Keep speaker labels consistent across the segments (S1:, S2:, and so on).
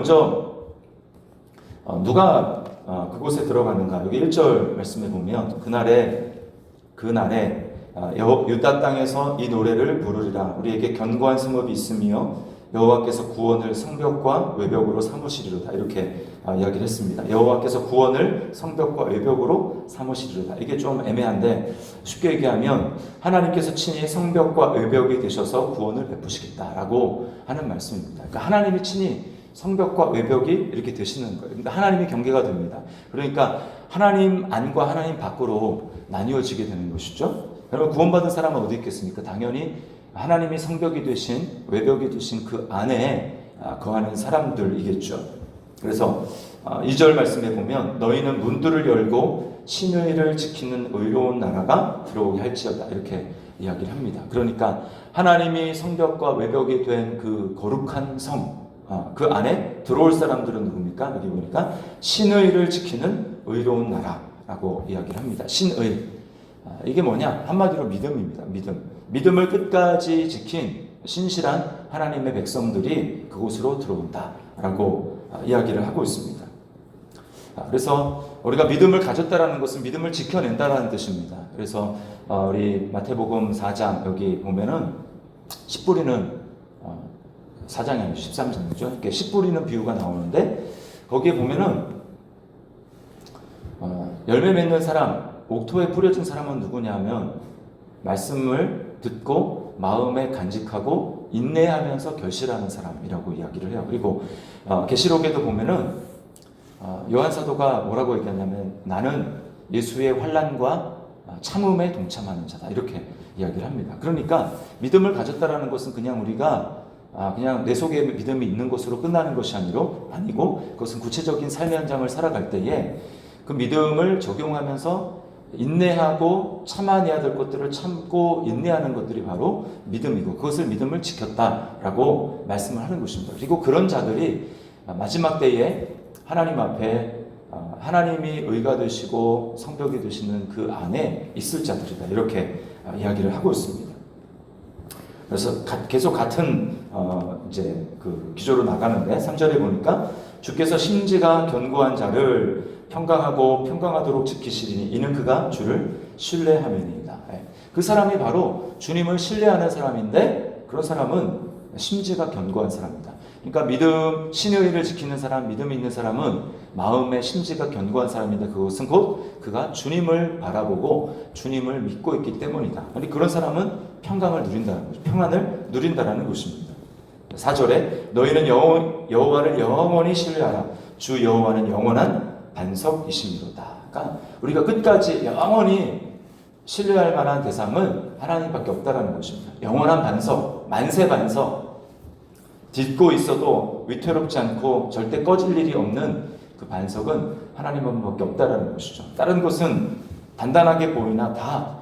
S1: 먼저 누가 그곳에 들어가는가? 여기 1절 말씀에 보면 그날에 유다 땅에서 이 노래를 부르리라. 우리에게 견고한 성읍이 있으며 여호와께서 구원을 성벽과 외벽으로 삼으시리로다. 이렇게 이야기를 했습니다. 여호와께서 구원을 성벽과 외벽으로 삼으시리로다. 이게 좀 애매한데 쉽게 얘기하면 하나님께서 친히 성벽과 외벽이 되셔서 구원을 베푸시겠다라고 하는 말씀입니다. 그러니까 하나님이 친히 성벽과 외벽이 이렇게 되시는 거예요. 그러니까 하나님이 경계가 됩니다. 그러니까 하나님 안과 하나님 밖으로 나뉘어지게 되는 것이죠. 여러분, 구원받은 사람은 어디 있겠습니까? 당연히 하나님이 성벽이 되신, 외벽이 되신 그 안에 거하는 사람들이겠죠. 그래서 2절 말씀에 보면 너희는 문들을 열고 신의를 지키는 의로운 나라가 들어오게 할지어다. 이렇게 이야기를 합니다. 그러니까 하나님이 성벽과 외벽이 된 그 거룩한 성, 그 안에 들어올 사람들은 누굽니까? 여기 보니까 신의를 지키는 의로운 나라라고 이야기를 합니다. 신의. 이게 뭐냐? 한마디로 믿음입니다. 믿음을 끝까지 지킨 신실한 하나님의 백성들이 그곳으로 들어온다라고 이야기를 하고 있습니다. 그래서 우리가 믿음을 가졌다라는 것은 믿음을 지켜낸다라는 뜻입니다. 그래서 우리 마태복음 4장 여기 보면은 씨 뿌리는 4장이 아니고 13장이죠. 이렇게 씨 뿌리는 비유가 나오는데 거기에 보면은 열매 맺는 사람, 옥토에 뿌려진 사람은 누구냐면 말씀을 듣고 마음에 간직하고 인내하면서 결실하는 사람이라고 이야기를 해요. 그리고 계시록에도 보면은 요한 사도가 뭐라고 얘기하냐면 나는 예수의 환난과 참음에 동참하는 자다 이렇게 이야기를 합니다. 그러니까 믿음을 가졌다라는 것은 그냥 우리가 그냥 내 속에 믿음이 있는 것으로 끝나는 것이 아니고 그것은 구체적인 삶의 현장을 살아갈 때에 그 믿음을 적용하면서 인내하고 참아내야 될 것들을 참고 인내하는 것들이 바로 믿음이고 그것을 믿음을 지켰다라고 말씀을 하는 것입니다. 그리고 그런 자들이 마지막 때에 하나님 앞에 하나님이 의가 되시고 성벽이 되시는 그 안에 있을 자들이다 이렇게 이야기를 하고 있습니다. 그래서 계속 같은 이제 그 기조로 나가는데 3절에 보니까 주께서 심지가 견고한 자를 평강하도록 지키시리니 이는 그가 주를 신뢰함이니이다. 그 사람이 바로 주님을 신뢰하는 사람인데 그런 사람은 심지가 견고한 사람이다. 그러니까 신의를 지키는 사람, 믿음이 있는 사람은 마음의 심지가 견고한 사람인데 그것은 곧 그가 주님을 바라보고 주님을 믿고 있기 때문이다. 그런 사람은 평강을 누린다는 거죠. 평안을 누린다는 것입니다. 4절에 너희는 여호와를 영원히 신뢰하라. 주 여호와는 영원한 반석이심이로다. 그러니까 우리가 끝까지 영원히 신뢰할 만한 대상은 하나님밖에 없다라는 것입니다. 영원한 반석, 만세 반석, 딛고 있어도 위태롭지 않고 절대 꺼질 일이 없는 그 반석은 하나님밖에 없다라는 것이죠. 다른 것은 단단하게 보이나 다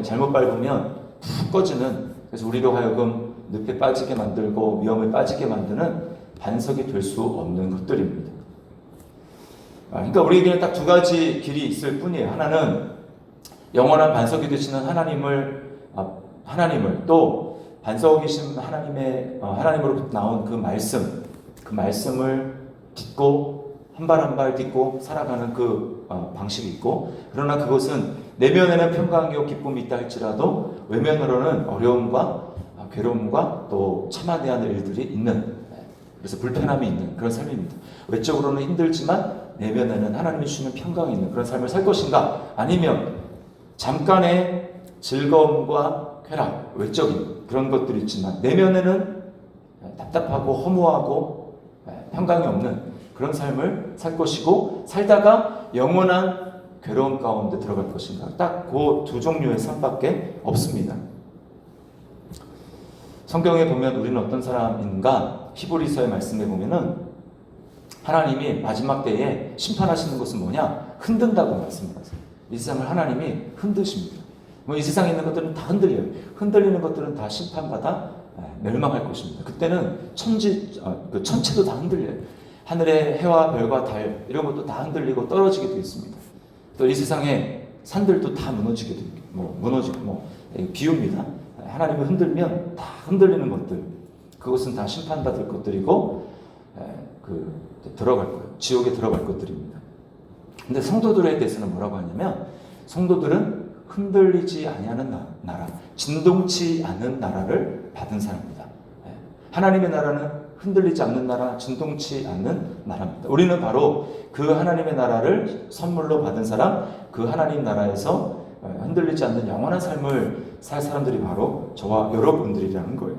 S1: 잘못 밟으면 푹 꺼지는, 그래서 우리로 하여금 늪에 빠지게 만들고 위험에 빠지게 만드는 반석이 될 수 없는 것들입니다. 그러니까 우리에게는 딱 두 가지 길이 있을 뿐이에요. 하나는 영원한 반석이 되시는 하나님을 또 반석이신 하나님으로부터 나온 그 말씀을 딛고 한 발 한 발 딛고 살아가는 그 방식이 있고, 그러나 그것은 내면에는 평강이요 기쁨이 있다 할지라도 외면으로는 어려움과 괴로움과 또 참아내야 할 일들이 있는, 그래서 불편함이 있는 그런 삶입니다. 외적으로는 힘들지만 내면에는 하나님이 주시는 평강이 있는 그런 삶을 살 것인가, 아니면 잠깐의 즐거움과 쾌락, 외적인 그런 것들이 있지만 내면에는 답답하고 허무하고 평강이 없는 그런 삶을 살 것이고, 살다가 영원한 괴로움 가운데 들어갈 것인가, 딱 그 두 종류의 삶밖에 없습니다. 성경에 보면 우리는 어떤 사람인가, 히브리서의 말씀에 보면은 하나님이 마지막 때에 심판하시는 것은 뭐냐? 흔든다고 말씀하세요. 이 세상을 하나님이 흔드십니다. 이 세상에 있는 것들은 다 흔들려요. 흔들리는 것들은 다 심판받아 멸망할 것입니다. 그때는 천체도 다 흔들려요. 하늘의 해와 별과 달 이런 것도 다 흔들리고 떨어지게 되어 있습니다. 또 이 세상에 산들도 다 무너지게 됩니다. 비유입니다. 하나님이 흔들면 다 흔들리는 것들, 그것은 다 심판받을 것들이고, 들어갈 거예요. 지옥에 들어갈 것들입니다. 근데 성도들에 대해서는 뭐라고 하냐면 성도들은 흔들리지 아니하는 나라, 진동치 않는 나라를 받은 사람입니다. 하나님의 나라는 흔들리지 않는 나라, 진동치 않는 나라입니다. 우리는 바로 그 하나님의 나라를 선물로 받은 사람, 그 하나님 나라에서 흔들리지 않는 영원한 삶을 살 사람들이 바로 저와 여러분들이라는 거예요.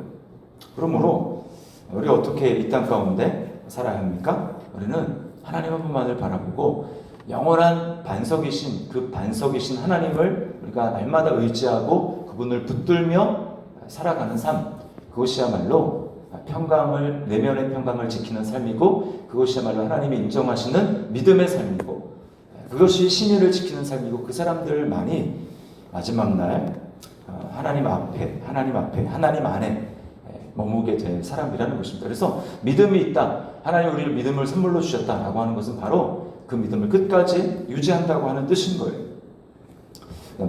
S1: 그러므로 우리가 어떻게 이 땅 가운데 살아야 합니까? 우리는 하나님 한 분만을 바라보고 영원한 반석이신 그 반석이신 하나님을 우리가 날마다 의지하고 그분을 붙들며 살아가는 삶, 그것이야말로 평강을, 내면의 평강을 지키는 삶이고 그것이야말로 하나님이 인정하시는 믿음의 삶이고 그것이 신의를 지키는 삶이고 그 사람들만이 마지막 날 하나님 하나님 안에 머무게 될 사람이라는 것입니다. 그래서 믿음이 있다. 하나님 우리를 믿음을 선물로 주셨다라고 하는 것은 바로 그 믿음을 끝까지 유지한다고 하는 뜻인 거예요.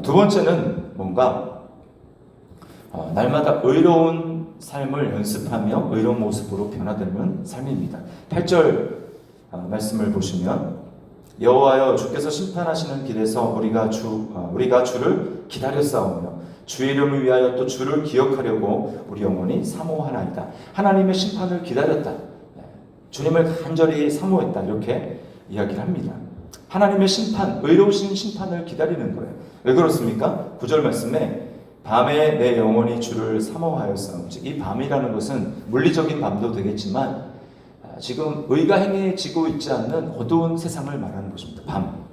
S1: 두 번째는 뭔가 날마다 의로운 삶을 연습하며 의로운 모습으로 변화되는 삶입니다. 8절 말씀을 보시면 여호와여 주께서 심판하시는 길에서 우리가 주를 기다렸사오며 주의 이름을 위하여 또 주를 기억하려고 우리 영혼이 사모하나이다. 하나님의 심판을 기다렸다. 주님을 간절히 사모했다. 이렇게 이야기를 합니다. 하나님의 심판, 의로우신 심판을 기다리는 거예요. 왜 그렇습니까? 9절 말씀에 밤에 내 영혼이 주를 사모하였사오니 이 밤이라는 것은 물리적인 밤도 되겠지만 지금 의가 행해지고 있지 않는 어두운 세상을 말하는 것입니다. 밤.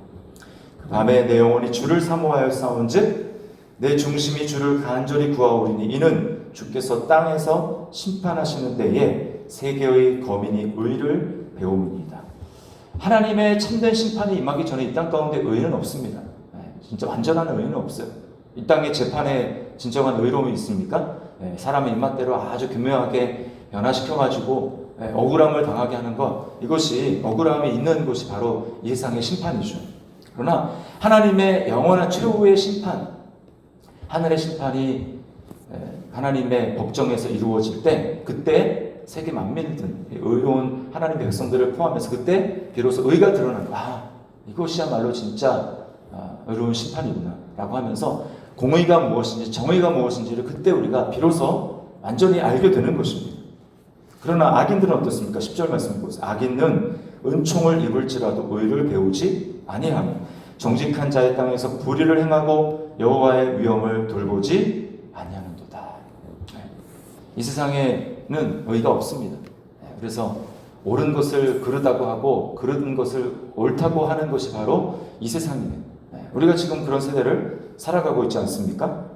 S1: 그 밤에 내 영혼이 주를 사모하였사온즉 내 중심이 주를 간절히 구하오리니 이는 주께서 땅에서 심판하시는 때에 세계의 거민이 의를 배움이니이다. 하나님의 참된 심판이 임하기 전에 이 땅 가운데 의는 없습니다. 진짜 완전한 의는 없어요. 이 땅의 재판에 진정한 의로움이 있습니까? 사람의 입맛대로 아주 교묘하게 변화시켜가지고 억울함을 당하게 하는 것, 이것이 억울함이 있는 것이 바로 이 세상의 심판이죠. 그러나 하나님의 영원한 최후의 심판, 하늘의 심판이 하나님의 법정에서 이루어질 때 그때 세계 만민이든 의로운 하나님의 백성들을 포함해서 그때 비로소 의가 드러나는 이것이야말로 진짜 의로운 심판이구나 라고 하면서 공의가 무엇인지 정의가 무엇인지를 그때 우리가 비로소 완전히 알게 되는 것입니다. 그러나 악인들은 어떻습니까? 10절 말씀 보세요. 악인은 은총을 입을지라도 의를 배우지 아니하며 정직한 자의 땅에서 불의를 행하고 여호와의 위엄을 돌보지 아니하는도다. 이 세상에는 의가 없습니다. 그래서 옳은 것을 그르다고 하고 그른 것을 옳다고 하는 것이 바로 이 세상이에요. 우리가 지금 그런 세대를 살아가고 있지 않습니까?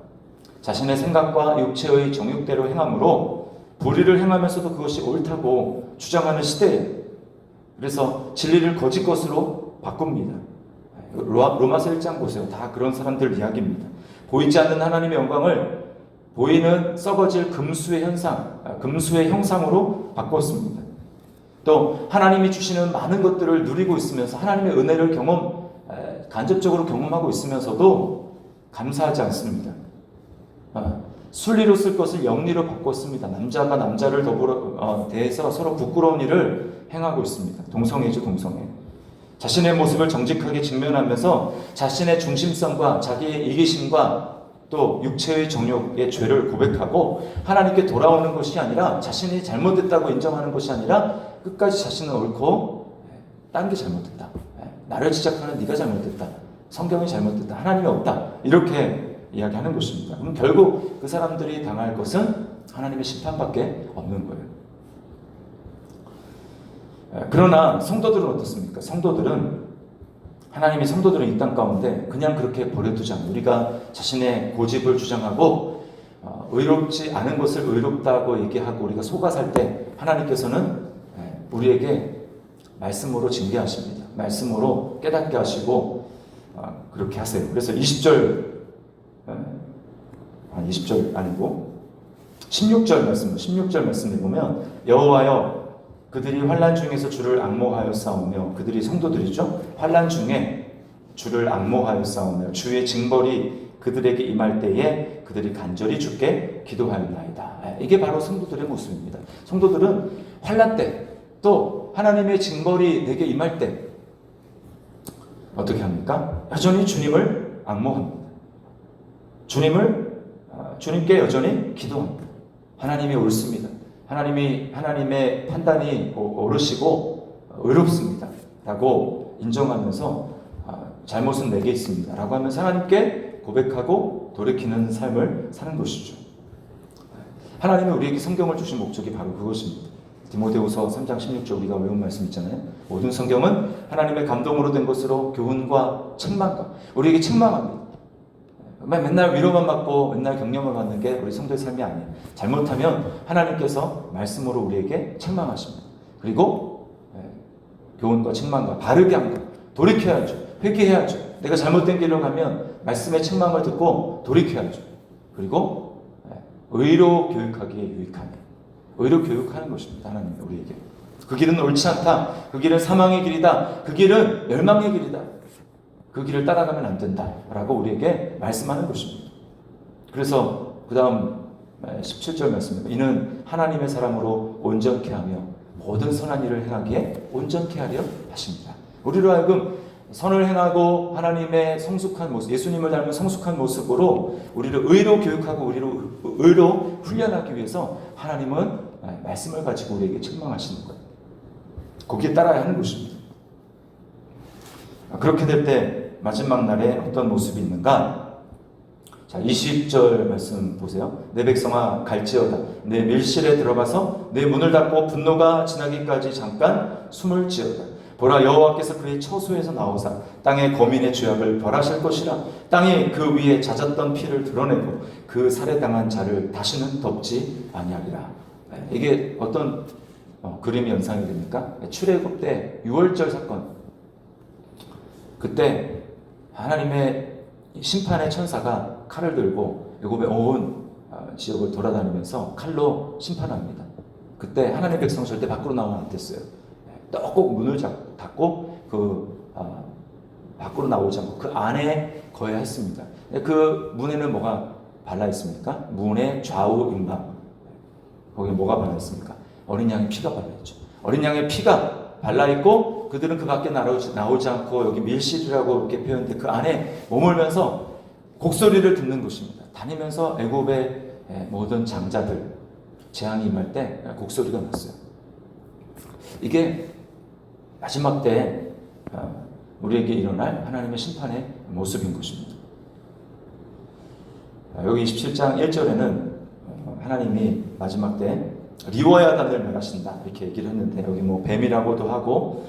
S1: 자신의 생각과 육체의 정욕대로 행함으로 불의를 행하면서도 그것이 옳다고 주장하는 시대예요. 그래서 진리를 거짓 것으로 바꿉니다. 로마서 1장 보세요. 다 그런 사람들 이야기입니다. 보이지 않는 하나님의 영광을 보이는 썩어질 금수의 형상으로 바꿨습니다. 또 하나님이 주시는 많은 것들을 누리고 있으면서 하나님의 은혜를 간접적으로 경험하고 있으면서도 감사하지 않습니다. 순리로 쓸 것을 영리로 바꿨습니다. 남자가 남자를 대해서 서로 부끄러운 일을 행하고 있습니다. 동성애죠, 동성애. 자신의 모습을 정직하게 직면하면서 자신의 중심성과 자기의 이기심과 또 육체의 정욕의 죄를 고백하고 하나님께 돌아오는 것이 아니라 자신이 잘못됐다고 인정하는 것이 아니라 끝까지 자신은 옳고 딴 게 잘못됐다. 나를 지적하는 네가 잘못됐다. 성경이 잘못됐다. 하나님이 없다. 이렇게 이야기하는 것입니다. 그럼 결국 그 사람들이 당할 것은 하나님의 심판밖에 없는 거예요. 그러나 성도들은 어떻습니까? 하나님이 성도들은 이 땅 가운데 그냥 그렇게 버려두지 않아요. 우리가 자신의 고집을 주장하고 의롭지 않은 것을 의롭다고 얘기하고 우리가 속아 살 때 하나님께서는 우리에게 말씀으로 징계하십니다. 말씀으로 깨닫게 하시고 그렇게 하세요. 그래서 20절 아니고 16절 말씀을 보면 여호와여 그들이 환난 중에서 주를 앙모하여 싸우며 그들이 성도들이죠. 환난 중에 주를 앙모하여 싸우며 주의 징벌이 그들에게 임할 때에 그들이 간절히 주께 기도하였나이다. 이게 바로 성도들의 모습입니다. 성도들은 환난 때 또 하나님의 징벌이 내게 임할 때 어떻게 합니까? 여전히 주님을 앙모합니다. 주님께 여전히 기도합니다. 하나님이 옳습니다. 하나님의 판단이 옳으시고 의롭습니다. 라고 인정하면서 잘못은 내게 있습니다. 라고 하면서 하나님께 고백하고 돌이키는 삶을 사는 것이죠. 하나님이 우리에게 성경을 주신 목적이 바로 그것입니다. 디모데후서 3장 16절 우리가 외운 말씀 있잖아요. 모든 성경은 하나님의 감동으로 된 것으로 교훈과 책망과 우리에게 책망합니다. 맨날 위로만 받고 맨날 격려만 받는 게 우리 성도의 삶이 아니에요. 잘못하면 하나님께서 말씀으로 우리에게 책망하십니다. 그리고 교훈과 책망과 바르게 한 것, 돌이켜야죠. 회개해야죠. 내가 잘못된 길로 가면 말씀의 책망을 듣고 돌이켜야죠. 그리고 의로 교육하기에 유익하네. 의로 교육하는 것입니다. 하나님이 우리에게. 그 길은 옳지 않다. 그 길은 사망의 길이다. 그 길은 멸망의 길이다. 그 길을 따라가면 안 된다. 라고 우리에게 말씀하는 것입니다. 그래서 그 다음 17절 말씀입니다. 이는 하나님의 사람으로 온전케 하며 모든 선한 일을 행하기에 온전케 하려 하십니다. 우리로 하여금 선을 행하고 하나님의 성숙한 모습, 예수님을 닮은 성숙한 모습으로 우리를 의로 교육하고 우리를 의로 훈련하기 위해서 하나님은 말씀을 가지고 우리에게 책망하시는 거예요. 거기에 따라야 하는 것입니다. 그렇게 될 때 마지막 날에 어떤 모습이 있는가? 자, 20절 말씀 보세요. 내 백성아 갈지어다. 내 밀실에 들어가서 내 문을 닫고 분노가 지나기까지 잠깐 숨을 지어다. 보라, 여호와께서 그의 처소에서 나오사 땅의 거민의 죄악을 벌하실 것이라. 땅이 그 위에 잦았던 피를 드러내고 그 살해당한 자를 다시는 덮지 아니하리라. 이게 어떤 그림이 연상이 됩니까? 출애굽 때 6월절 사건. 그때 하나님의 심판의 천사가 칼을 들고 애굽의 온 지역을 돌아다니면서 칼로 심판합니다. 그때 하나님의 백성 절대 밖으로 나오면 안 됐어요. 또 꼭 문을 닫고 밖으로 나오지 않고 그 안에 거해야 했습니다. 그 문에는 뭐가 발라 있습니까? 문의 좌우 임방 거기에 뭐가 발라 있습니까? 어린 양의 피가 발라 있죠. 어린 양의 피가 발라 있고 그들은 그 밖에 나오지 않고 여기 밀실이라고 이렇게 표현돼 그 안에 머물면서 곡소리를 듣는 것입니다. 다니면서 애굽의 모든 장자들 재앙이 임할 때 곡소리가 났어요. 이게 마지막 때 우리에게 일어날 하나님의 심판의 모습인 것입니다. 여기 27장 1절에는 하나님이 마지막 때 리워야단을 멸하신다 이렇게 얘기를 했는데 여기 뭐 뱀이라고도 하고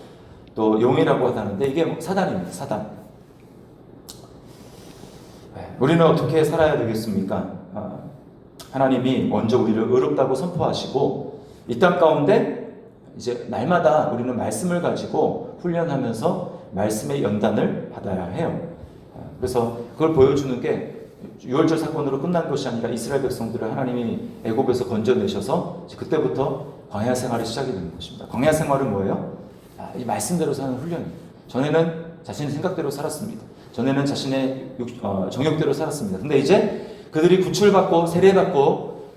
S1: 또 용이라고 하다는데 이게 사단입니다. 사단. 우리는 어떻게 살아야 되겠습니까? 하나님이 먼저 우리를 의롭다고 선포하시고 이 땅 가운데 이제 날마다 우리는 말씀을 가지고 훈련하면서 말씀의 연단을 받아야 해요. 그래서 그걸 보여주는 게 6월절 사건으로 끝난 것이 아니라 이스라엘 백성들을 하나님이 애굽에서 건져내셔서 그때부터 광야 생활이 시작이 되는 것입니다. 광야 생활은 뭐예요? 이 말씀대로 사는 훈련입니다. 전에는 자신의 생각대로 살았습니다. 전에는 자신의 정욕대로 살았습니다. 근데 이제 그들이 구출받고 세례받고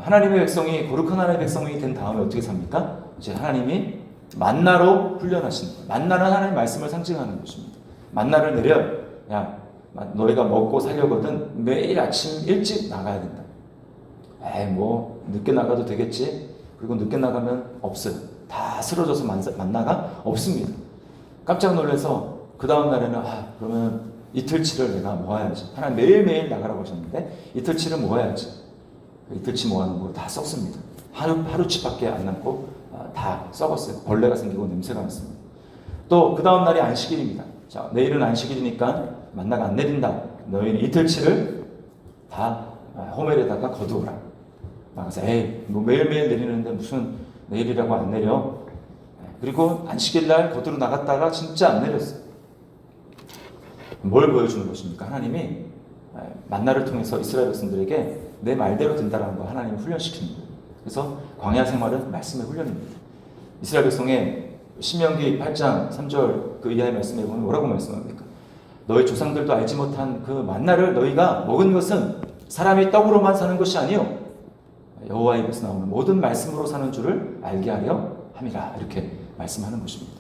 S1: 하나님의 백성이 거룩한 하나님의 백성이 된 다음에 어떻게 삽니까? 이제 하나님이 만나로 훈련하시는 거예요. 만나는 하나님의 말씀을 상징하는 것입니다. 만나를 내려 야 너희가 먹고 살려거든 매일 아침 일찍 나가야 된다. 뭐 늦게 나가도 되겠지. 그리고 늦게 나가면 없어요. 다 쓰러져서 만나가 없습니다. 깜짝 놀라서 그 다음 날에는 그러면 이틀치를 내가 모아야지. 하나님 매일매일 나가라고 하셨는데 이틀치를 모아야지. 이틀치 모아놓은 거 다 썩습니다. 하루치밖에 안 남고 다 썩었어요. 벌레가 생기고 냄새가 났습니다. 또 그 다음 날이 안식일입니다. 자, 내일은 안식일이니까 만나가 안 내린다. 너희는 이틀치를 다 호멜에다가 거두어라. 그래서 뭐 매일매일 내리는데 무슨 내일이라고 안 내려. 그리고 안식일 날 거두러 나갔다가 진짜 안 내렸어요. 뭘 보여주는 것입니까? 하나님이 만나를 통해서 이스라엘 백성들에게 내 말대로 된다라는 거 하나님이 훈련시키는 거예요. 그래서 광야 생활은 말씀의 훈련입니다. 이스라엘 백성의 신명기 8장 3절 그 이하의 말씀에 보면 뭐라고 말씀합니까? 너희 조상들도 알지 못한 그 만나를 너희가 먹은 것은 사람이 떡으로만 사는 것이 아니요 여호와의 입에서 나오는 모든 말씀으로 사는 줄을 알게 하려 함이라. 이렇게 말씀하는 것입니다.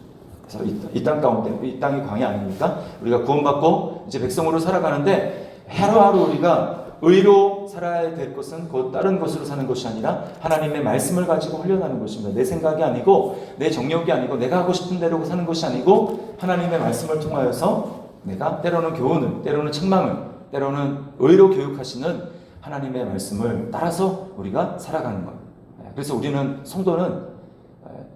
S1: 그래서 이 땅 가운데, 이 땅이 광야 아닙니까? 우리가 구원받고 이제 백성으로 살아가는데 하루하루 우리가 의로 살아야 될 것은 곧 다른 것으로 사는 것이 아니라 하나님의 말씀을 가지고 훈련하는 것입니다. 내 생각이 아니고 내 정욕이 아니고 내가 하고 싶은 대로 사는 것이 아니고 하나님의 말씀을 통하여서 내가 때로는 교훈을, 때로는 책망을, 때로는 의로 교육하시는 하나님의 말씀을 따라서 우리가 살아가는 것. 그래서 우리는 성도는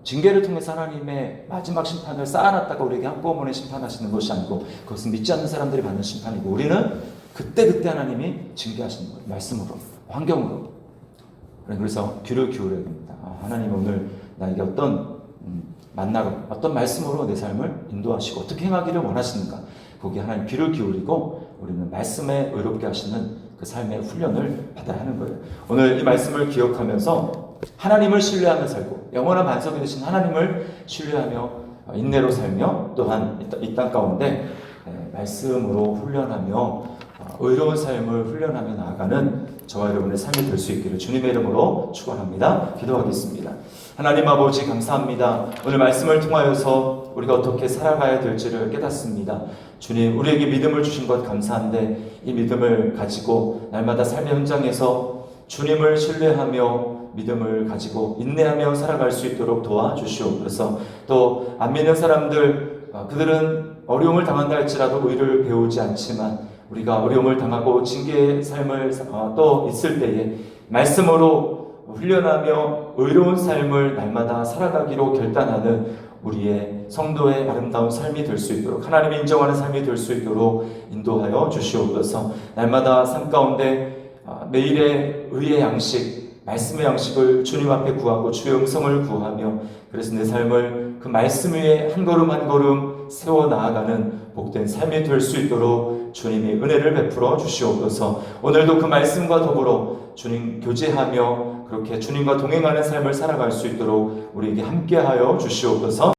S1: 징계를 통해서 하나님의 마지막 심판을 쌓아놨다가 우리에게 한꺼번에 심판하시는 것이 아니고 그것은 믿지 않는 사람들이 받는 심판이고 우리는 그때 하나님이 징계하시는 거예요. 말씀으로, 환경으로. 그래서 귀를 기울여야 됩니다. 하나님 오늘 나에게 어떤 만나로, 어떤 말씀으로 내 삶을 인도하시고 어떻게 행하기를 원하시는가. 거기에 하나님 귀를 기울이고 우리는 말씀에 의롭게 하시는 그 삶의 훈련을 받아야 하는 거예요. 오늘 이 말씀을 기억하면서 하나님을 신뢰하며 살고 영원한 반석이 되신 하나님을 신뢰하며 인내로 살며 또한 이 땅 가운데 말씀으로 훈련하며 의로운 삶을 훈련하며 나아가는 저와 여러분의 삶이 될 수 있기를 주님의 이름으로 축원합니다. 기도하겠습니다. 하나님 아버지 감사합니다. 오늘 말씀을 통하여서 우리가 어떻게 살아가야 될지를 깨닫습니다. 주님, 우리에게 믿음을 주신 것 감사한데 이 믿음을 가지고 날마다 삶의 현장에서 주님을 신뢰하며 믿음을 가지고 인내하며 살아갈 수 있도록 도와주시옵소서. 또 안 믿는 사람들, 그들은 어려움을 당한다 할지라도 의를 배우지 않지만 우리가 어려움을 당하고 징계의 삶을 또 있을 때에 말씀으로 훈련하며 의로운 삶을 날마다 살아가기로 결단하는 우리의 성도의 아름다운 삶이 될 수 있도록 하나님이 인정하는 삶이 될 수 있도록 인도하여 주시옵소서. 날마다 삶 가운데 매일의 의의 양식, 말씀의 양식을 주님 앞에 구하고 주의 음성을 구하며 그래서 내 삶을 그 말씀 위에 한 걸음 한 걸음 세워 나아가는 복된 삶이 될 수 있도록 주님이 은혜를 베풀어 주시옵소서. 오늘도 그 말씀과 더불어 주님 교제하며 그렇게 주님과 동행하는 삶을 살아갈 수 있도록 우리에게 함께하여 주시옵소서.